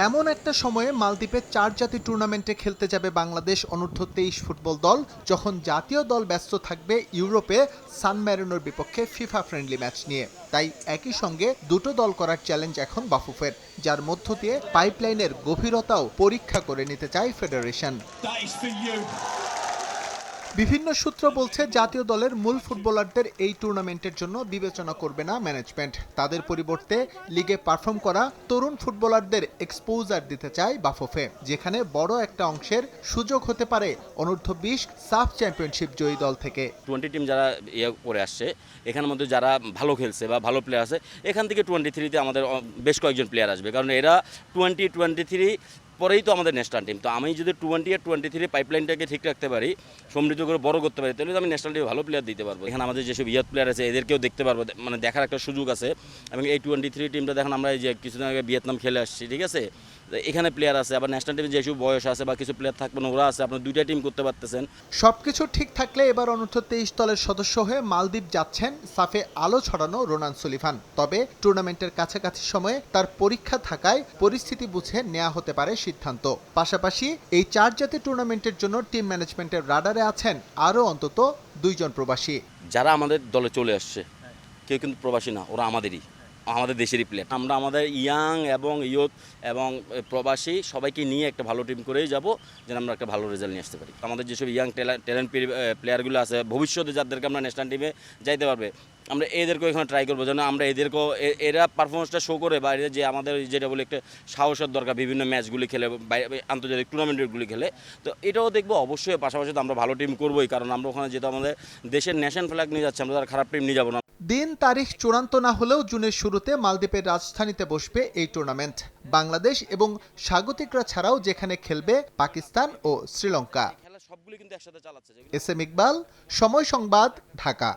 এমন একটা সময়ে মালদ্বীপে 4 জাতি টুর্নামেন্টে খেলতে যাবে বাংলাদেশ অনূর্ধ্ব 23 ফুটবল দল, যখন জাতীয় দল ব্যস্ত থাকবে ইউরোপে সান ম্যারিনোর বিপক্ষে ফিফা ফ্রেন্ডলি ম্যাচ নিয়ে। তাই একই সঙ্গে দুটো দল করার চ্যালেঞ্জ এখন বাফুফের, যার মধ্য দিয়ে পাইপলাইনের গভীরতাও পরীক্ষা করে নিতে চায় ফেডারেশন। বিভিন্ন সূত্র বলছে জাতীয় দলের মূল ফুটবলারদের এই টুর্নামেন্টের জন্য বিবেচনা করবে না ম্যানেজমেন্ট। তাদের পরিবর্তে লিগে পারফর্ম করা তরুণ ফুটবলারদের এক্সপোজার দিতে চায় বাফুফে, যেখানে বড় একটা অংশের সুযোগ হতে পারে অনূর্ধ্ব 20 সাফ চ্যাম্পিয়নশিপ জয়ী দল থেকে। 20 টিম যারা করে আসছে, এখানের মধ্যে যারা ভালো খেলছে বা ভালো প্লেয়ার আছে, এখান থেকে 23-তে আমাদের বেশ কয়েকজন প্লেয়ার আসবে, কারণ এরা 20-23 পরেই তো আমাদের ন্যাশনাল টিম। তো আমি যদি 20 আর 23 পাইপলাইনটাকে ঠিক রাখতে পারি, সমৃদ্ধ করে বড় করতে পারি, তাহলে আমি ন্যাশনাল টিমে ভালো প্লেয়ার দিতে পারবো। এখানে আমাদের যেসব ইয়াত প্লেয়ার আছে এদেরকেও দেখতে পারবো, মানে দেখার একটা সুযোগ আছে। এবং এই 23 টিমটা দেখেন, আমরা এই যে কিছুদিন আগে ভিয়েতনাম খেলে আসছি, ঠিক আছে, এখানে প্লেয়ার আছে, আবার ন্যাশনাল টিমে যেসব বয়স আছে বা কিছু প্লেয়ার থাকবে না, ওরা আছে, আপনার দুইটা টিম করতে পারতেছেন। সবকিছু ঠিক থাকলে এবার অনূর্ধ্ব 23 দলের সদস্য হয়ে মালদ্বীপ যাচ্ছেন সাফে আলো ছড়ানো রোনান সুলিভান। তবে টুর্নামেন্টের কাছাকাছি সময়ে তার পরীক্ষা থাকায় পরিস্থিতি বুঝে নেওয়া হতে পারে সিদ্ধান্ত। পাশাপাশি এই 4 জাতি টুর্নামেন্টের জন্য টিম ম্যানেজমেন্টের রাডারে আছেন আরও অন্তত 2 জন প্রবাসী। যারা আমাদের দলে চলে আসছে কেউ কিন্তু প্রবাসী না, ওরা আমাদের দেশেরই প্লেয়ার। আমরা আমাদের ইয়াং এবং ইয়ুথ এবং প্রবাসী সবাইকে নিয়ে একটা ভালো টিম করেই যাব, যেন আমরা একটা ভালো রেজাল্ট নিয়ে আসতে পারি। আমাদের যেসব ইয়াং ট্যালেন্ট প্লেয়ারগুলো আছে, ভবিষ্যতে যাদেরকে আমরা ন্যাশনাল টিমে যাইতে পারবে, আমরা এদেরকেও এখানে ট্রাই করবো, যেন আমরা এদেরকেও এরা পারফরমেন্সটা শো করে বাইরে, যে আমাদের যেটা বলে একটা সাহসের দরকার, বিভিন্ন ম্যাচগুলি খেলে, আন্তর্জাতিক টুর্নামেন্টগুলি খেলে। তো এটাও দেখবো অবশ্যই। পাশাপাশি তো আমরা ভালো টিম করবোই, কারণ আমরা ওখানে যেহেতু আমাদের দেশের ন্যাশনাল ফ্ল্যাগ নিয়ে যাচ্ছি, আমরা তার খারাপ টিম নিয়ে যাবো না। দিন তারিখ চূড়ান্ত না হলেও জুনের শুরুতে মালদ্বীপের রাজধানীতে বসবে এই টুর্নামেন্ট। বাংলাদেশ এবং স্বাগতিকরা ছাড়াও যেখানে খেলবে পাকিস্তান ও শ্রীলঙ্কা। সবগুলি কিন্তু একসাথে চালাচ্ছে। এস এম ইকবাল, সময় সংবাদ, ঢাকা।